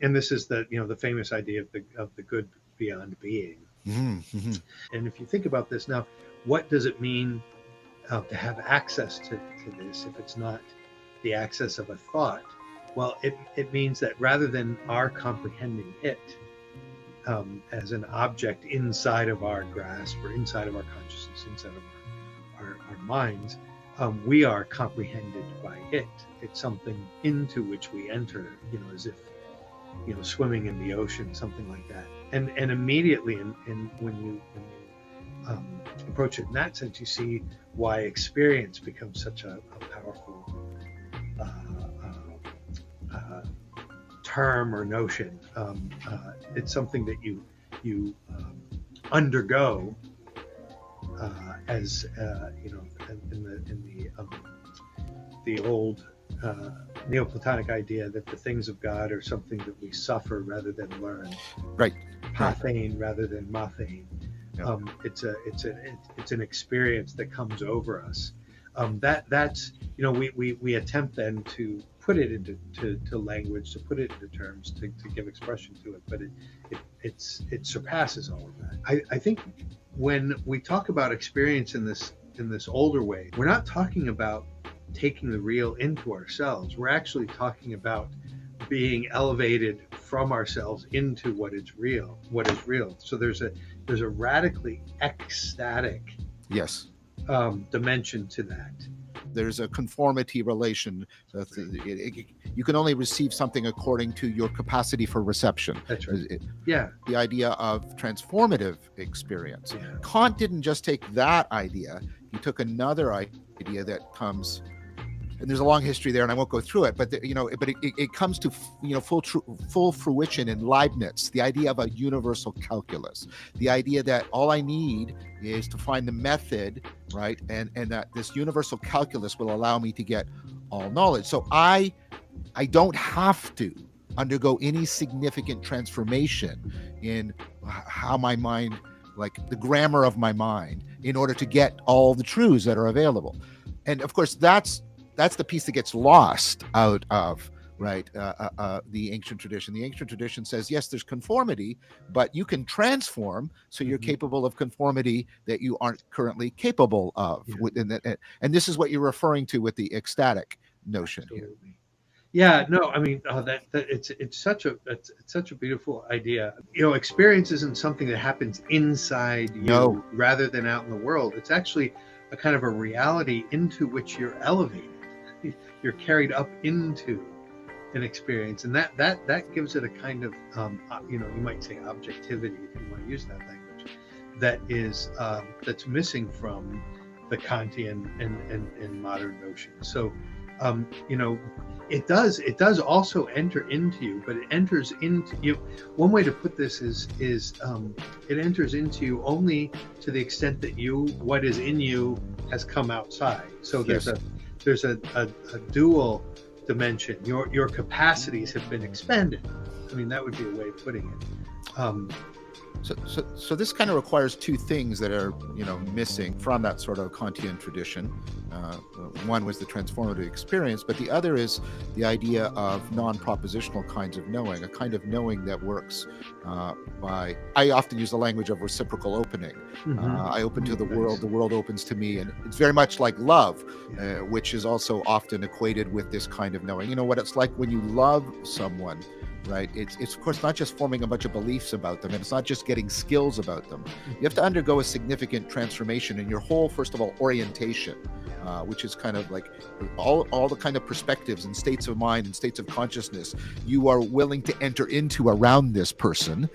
And this is the famous idea of the good beyond being. Mm-hmm. And if you think about this now, what does it mean to have access to this if it's not the access of a thought? Well, it means that rather than our comprehending it as an object inside of our grasp or inside of our consciousness, inside of our minds, we are comprehended by it. It's something into which we enter, as if, swimming in the ocean, something like that. And immediately, and when you approach it in that sense, you see why experience becomes such a powerful term or notion. It's something that you undergo as in the old Neoplatonic idea that the things of God are something that we suffer rather than learn. Right. Pathane rather than mathane. Yeah. It's an experience that comes over us. That's we attempt then to put it into language, to put it into terms, to give expression to it, but it surpasses all of that. I think when we talk about experience in this older way, we're not talking about taking the real into ourselves. We're actually talking about being elevated from ourselves into what is real. So there's a radically ecstatic Yes. Dimension to that. There's a conformity relation. You can only receive something according to your capacity for reception. That's right. Yeah. The idea of transformative experience. Yeah. Kant didn't just take that idea. He took another idea that comes, and there's a long history there, and I won't go through it. But it comes to full fruition in Leibniz. The idea of a universal calculus. The idea that all I need is to find the method, right, and that this universal calculus will allow me to get all knowledge. So I don't have to undergo any significant transformation in how my mind, like the grammar of my mind, in order to get all the truths that are available. And of course, that's the piece that gets lost out of, right, the ancient tradition. The ancient tradition says, yes, there's conformity, but you can transform, so you're capable of conformity that you aren't currently capable of. Yeah. And this is what you're referring to with the ecstatic notion. Absolutely. Here. Yeah, no, I mean that it's such a beautiful idea. Experience isn't something that happens inside you rather than out in the world. It's actually a kind of a reality into which you're elevated. You're carried up into an experience, and that gives it a kind of you might say objectivity, if you want to use that language, that is that's missing from the Kantian and modern notion. So it does also enter into you, but it enters into you. One way to put this is it enters into you only to the extent that what is in you has come outside. So there's a dual dimension. Your capacities have been expanded. I mean, that would be a way of putting it. So this kind of requires two things that are missing from that sort of Kantian tradition. One was the transformative experience, but the other is the idea of non-propositional kinds of knowing, a kind of knowing that works by. I often use the language of reciprocal opening. I open to the world opens to me, and it's very much like love, which is also often equated with this kind of knowing. You know what it's like when you love someone. Right. It's of course not just forming a bunch of beliefs about them, and it's not just getting skills about them. You have to undergo a significant transformation in your whole, first of all, orientation, which is kind of like all the kind of perspectives and states of mind and states of consciousness you are willing to enter into around this person,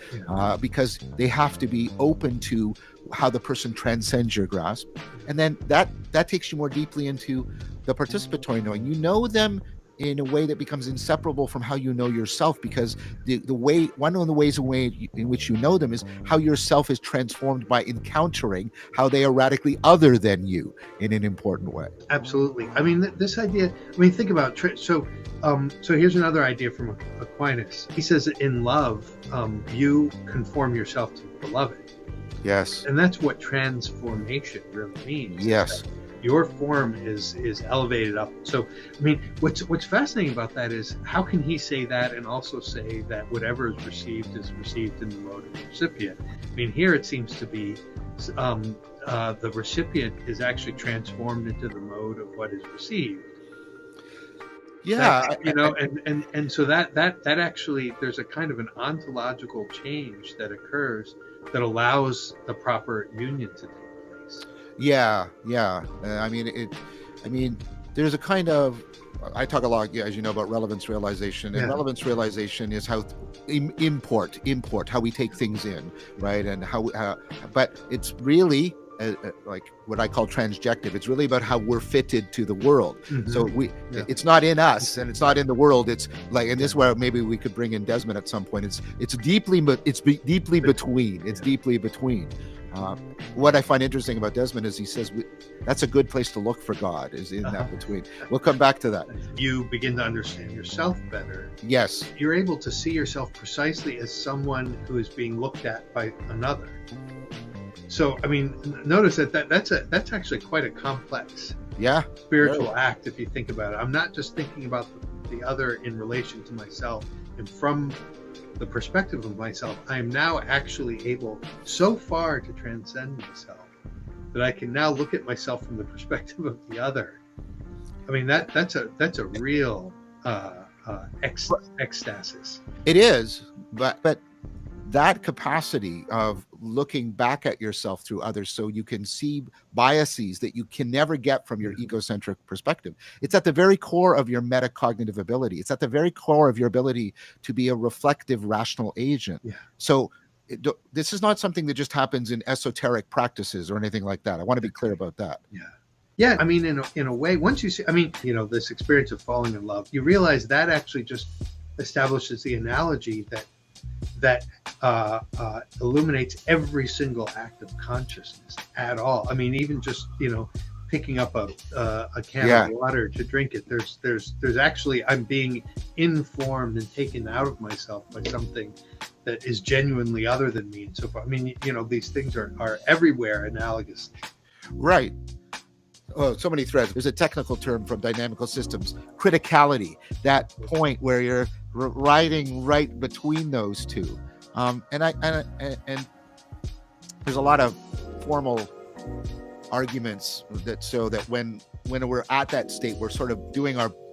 because they have to be open to how the person transcends your grasp. And then that takes you more deeply into the participatory knowing. You know them in a way that becomes inseparable from how you know yourself, because one of the ways in which you know them is how yourself is transformed by encountering how they are radically other than you in an important way. Absolutely. I mean, this idea, think about, so here's another idea from Aquinas. He says that in love, you conform yourself to the beloved. Yes. And that's what transformation really means. Yes. Your form is elevated up. So, I mean, what's fascinating about that is how can he say that and also say that whatever is received in the mode of the recipient? I mean, here it seems to be the recipient is actually transformed into the mode of what is received. Yeah, and so that actually, there's a kind of an ontological change that occurs that allows the proper union to take place. Yeah. I mean, there's a kind of, I talk a lot, as you know, about relevance realization, and relevance realization is how import, how we take things in, right? And but it's really like what I call transjective. It's really about how we're fitted to the world. Mm-hmm. So it's not in us and it's not in the world. It's like, and this is where maybe we could bring in Desmond at some point. It's deeply between. It's deeply between. What I find interesting about Desmond is he says that's a good place to look for God, is in that between. We'll come back to that. You begin to understand yourself better. Yes. You're able to see yourself precisely as someone who is being looked at by another. So, I mean, notice that's actually quite a complex spiritual act if you think about it. I'm not just thinking about the other in relation to myself, and from the perspective of myself, I am now actually able so far to transcend myself that I can now look at myself from the perspective of the other. I mean, that's a real ecstasis. It is, but that capacity of looking back at yourself through others so you can see biases that you can never get from your egocentric perspective. It's at the very core of your metacognitive ability. It's at the very core of your ability to be a reflective, rational agent. Yeah. So this is not something that just happens in esoteric practices or anything like that. I want to be clear about that. Yeah. I mean, in a way, once you see, I mean, this experience of falling in love, you realize that actually just establishes the analogy that illuminates every single act of consciousness at all. I mean, even just picking up a can of water to drink it. There's actually, I'm being informed and taken out of myself by something that is genuinely other than me. And so far, I mean, these things are everywhere analogous. Right. Oh, so many threads. There's a technical term from dynamical systems, criticality, that point where you're riding right between those two. And there's a lot of formal arguments that when we're at that state, we're sort of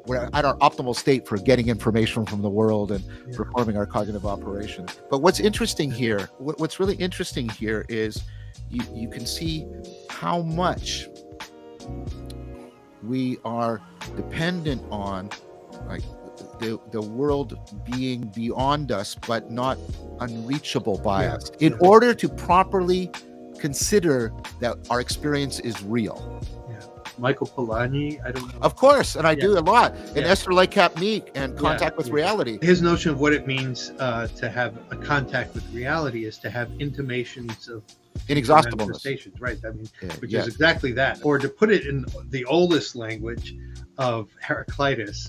we're at our optimal state for getting information from the world and performing our cognitive operations. But what's interesting here, what's really interesting here is you can see how much we are dependent on like the world being beyond us but not unreachable by us in order to properly consider that our experience is real. Michael Polanyi, I don't know. Of course, and I do a lot. And Esther Lightcap-Meek and Contact with Reality. His notion of what it means to have a contact with reality is to have intimations of inexhaustibleness. Right. I mean, which is exactly that. Or to put it in the oldest language of Heraclitus,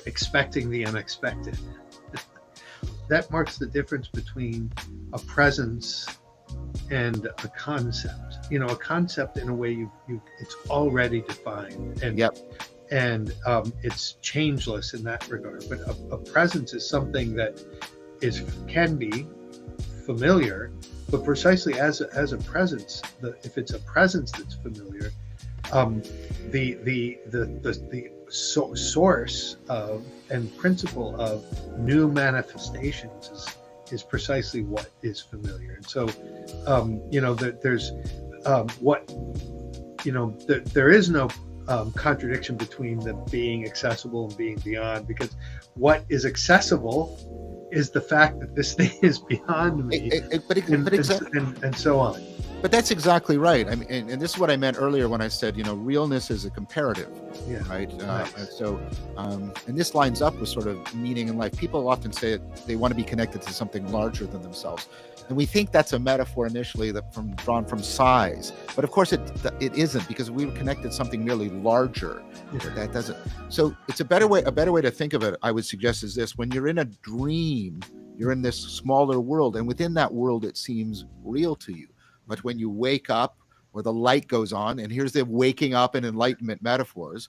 expecting the unexpected. That marks the difference between a presence and a concept. A concept in a way it's already defined and it's changeless in that regard. But a presence is something that can be familiar, but precisely as a presence, if it's a presence that's familiar, the source of and principle of new manifestations is precisely what is familiar. And so, there's there is no contradiction between the being accessible and being beyond, because what is accessible is the fact that this thing is beyond me, and so on. But that's exactly right. I mean, and this is what I meant earlier when I said, realness is a comparative, right? Nice. And this lines up with sort of meaning in life. People often say that they want to be connected to something larger than themselves. And we think that's a metaphor initially drawn from size. But of course it isn't, because we were connected to something merely larger. That doesn't. So it's a better way to think of it, I would suggest, is this: when you're in a dream, you're in this smaller world, and within that world it seems real to you. But when you wake up or the light goes on, and here's the waking up and enlightenment metaphors.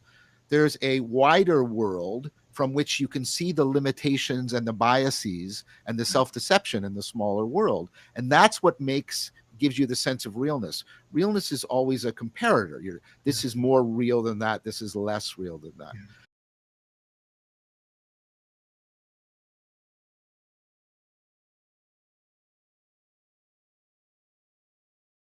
There's a wider world from which you can see the limitations and the biases and the self-deception in the smaller world. And that's what gives you the sense of realness. Realness is always a comparator. This is more real than that. This is less real than that.